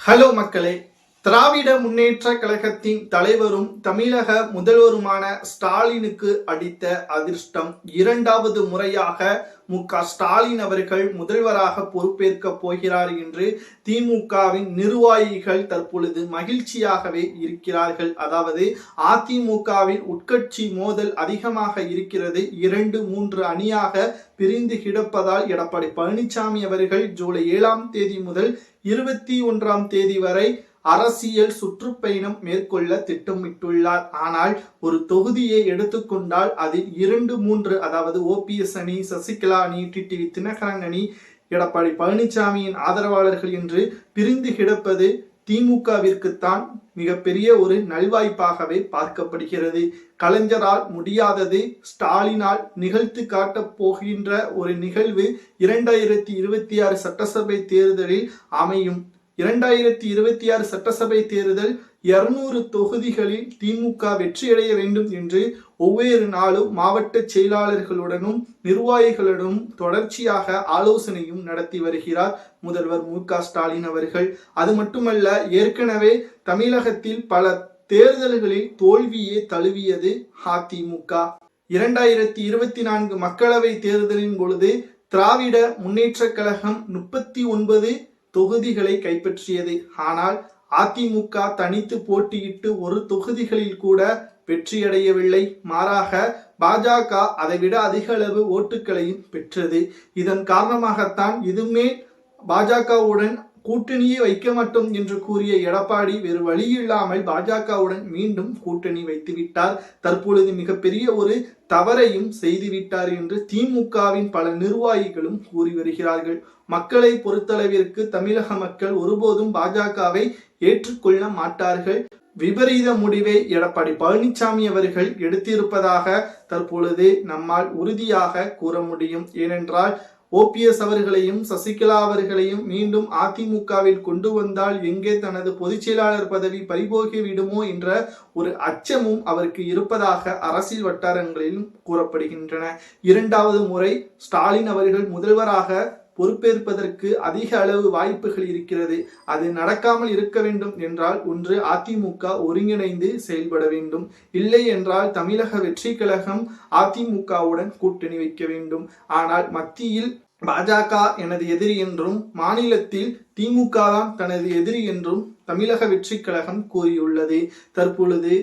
Hello மக்களே, திராவிட முன்னேற்ற கழகத்தின் தலைவரும் தமிழக முதல்வருமான ஸ்டாலினுக்கு அடித்த அதிர்ஷ்டம். இரண்டாவது முறையாக மு.க.ஸ்டாலின் அவர்கள் முதல்வராக பொறுப்பேற்க போகிறார் என்று திமுகவின் நிர்வாகிகள் தற்பொழுது மகிழ்ச்சியாகவே இருக்கிறார்கள். அதாவது அதிமுகவின் உட்கட்சி மோதல் அதிகமாக இருக்கிறது. 2-3 அணியாக பிரிந்து கிடப்பதால் எடப்பாடி பழனிசாமி அவர்கள் ஜூலை 7ஆம் தேதி முதல் 21ஆம் தேதி வரை அரசியல் சுற்றுப்பயணம் மேற்கொள்ள திட்டமிட்டுள்ளார். ஆனால் ஒரு தொகுதியை எடுத்துக்கொண்டால் அதில் 2-3 அதாவது ஓபிஎஸ் அணி, சசிகலா அணி, டிடிவி தினகரன் அணி, எடப்பாடி பழனிசாமியின் ஆதரவாளர்கள் என்று பிரிந்து கிடப்பது திமுகவிற்குத்தான் மிகப்பெரிய ஒரு நல்வாய்ப்பாகவே பார்க்கப்படுகிறது. கலைஞரால் முடியாதது ஸ்டாலினால் நிகழ்த்து காட்டப் போகின்ற ஒரு நிகழ்வு 2026 சட்டசபை தேர்தலில் அமையும். 2026 சட்டசபை தேர்தல் 200 தொகுதிகளில் திமுக வெற்றியடைய வேண்டும் என்று ஒவ்வொரு நாளும் மாவட்ட செயலாளர்களுடனும் நிர்வாகிகளுடனும் தொடர்ச்சியாக ஆலோசனையும் நடத்தி வருகிறார் முதல்வர் மு.க.ஸ்டாலின் அவர்கள். அது மட்டுமல்ல, ஏற்கனவே தமிழகத்தில் பல தேர்தல்களில் தோல்வியே தழுவியது அதிமுக. 2024 மக்களவை தேர்தலின் பொழுது திராவிட முன்னேற்ற கழகம் 39 தொகுதிகளை கைப்பற்றியது. ஆனால் அதிமுக தனித்து போட்டியிட்டு ஒரு தொகுதிகளில் கூட வெற்றியடையவில்லை. மாறாக பாஜக அதைவிட அதிக அளவு ஓட்டுகளையும் பெற்றது. இதன் காரணமாகத்தான் இதுமே பாஜகவுடன் கூட்டணியை வைக்க மாட்டோம் என்று கூறிய எடப்பாடி வேறு வழியில்லாமல் பாஜகவுடன் மீண்டும் கூட்டணி வைத்துவிட்டார். தற்பொழுது மிகப்பெரிய ஒரு தவறையும் செய்துவிட்டார் என்று திமுகவின் பல நிர்வாகிகளும் கூறி வருகிறார்கள். மக்களை பொறுத்தளவிற்கு தமிழக மக்கள் ஒருபோதும் பாஜகவை ஏற்றுக்கொள்ள மாட்டார்கள். விபரீத முடிவை எடப்பாடி பழனிசாமி அவர்கள் எடுத்திருப்பதாக தற்பொழுது நம்மால் உறுதியாக கூற முடியும். ஏனென்றால் ஓபிஎஸ் அவர்களையும் சசிகலா அவர்களையும் மீண்டும் அதிமுகவில் கொண்டு வந்தால் எங்கே தனது பொதுச் செயலாளர் பதவி பறிபோகி விடுமோ என்ற ஒரு அச்சமும் அவருக்கு இருப்பதாக அரசியல் வட்டாரங்களிலும் கூறப்படுகின்றன. 2வது முறை ஸ்டாலின் அவர்கள் முதல்வராக பொறுப்பேற்பதற்கு அதிக அளவு வாய்ப்புகள் இருக்கிறது. அது நடக்காமல் இருக்க வேண்டும் என்றால் ஒன்று அதிமுக ஒருங்கிணைந்து செயல்பட வேண்டும். இல்லை என்றால் தமிழக வெற்றி கழகம் அதிமுகவுடன் கூட்டணி வைக்க வேண்டும். ஆனால் மத்தியில் பாஜக எனது எதிரி என்றும் மாநிலத்தில் திமுக தான் தனது எதிரி என்றும் தமிழக வெற்றி கழகம் கூறியுள்ளது. தற்பொழுது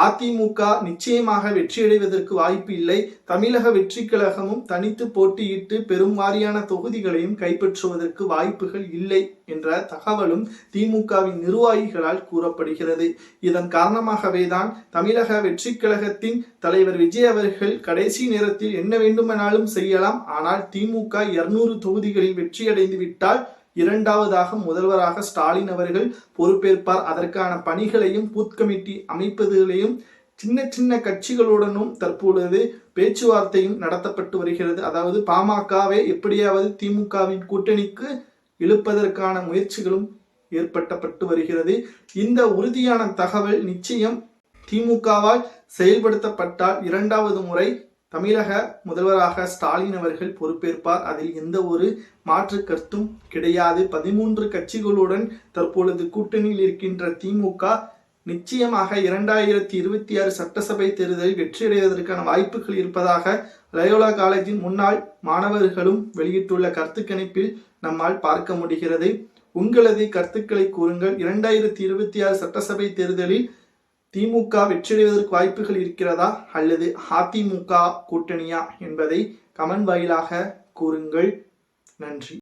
அதிமுக நிச்சயமாக வெற்றியடைவதற்கு வாய்ப்பு இல்லை. தமிழக வெற்றி கழகமும் தனித்து போட்டியிட்டு பெரும் வாரியான தொகுதிகளையும் கைப்பற்றுவதற்கு வாய்ப்புகள் இல்லை என்ற தகவலும் திமுகவின் நிர்வாகிகளால் கூறப்படுகிறது. இதன் காரணமாகவே தான் தமிழக வெற்றி கழகத்தின் தலைவர் விஜய் அவர்கள் கடைசி நேரத்தில் என்ன வேண்டுமானாலும் செய்யலாம், ஆனால் திமுக 200 தொகுதிகளில் வெற்றியடைந்து விட்டால் 2வதாக முதல்வராக ஸ்டாலின் அவர்கள் பொறுப்பேற்பார். அதற்கான பணிகளையும் பூத் கமிட்டி அமைப்பதிலையும் சின்ன சின்ன கட்சிகளுடனும் தற்பொழுது பேச்சுவார்த்தையும் நடத்தப்பட்டு வருகிறது. அதாவது பாமகவை எப்படியாவது திமுகவின் கூட்டணிக்கு இழுப்பதற்கான முயற்சிகளும் ஏற்படுத்தப்பட்டு வருகிறது. இந்த உறுதியான தகவல் நிச்சயம் திமுகவால் செயல்படுத்தப்பட்டால் 2வது முறை தமிழக முதல்வராக ஸ்டாலின் அவர்கள் பொறுப்பேற்பார். அதில் எந்த ஒரு மாற்று கருத்தும் கிடையாது. 13 கட்சிகளுடன் தற்பொழுது கூட்டணியில் இருக்கின்ற திமுக நிச்சயமாக 2026 சட்டசபை தேர்தலில் வெற்றியடைவதற்கான வாய்ப்புகள் இருப்பதாக லயோலா காலேஜின் முன்னாள் மாணவர்களும் வெளியிட்டுள்ள கருத்து கணிப்பில் நம்மால் பார்க்க முடிகிறது. உங்களது கருத்துக்களை கூறுங்கள். 2026 சட்டசபை தேர்தலில் திமுக வெற்றியடைவதற்கு வாய்ப்புகள் இருக்கிறதா அல்லது அதிமுக கூட்டணியா என்பதை கமெண்ட் வாயிலாக கூறுங்கள். நன்றி.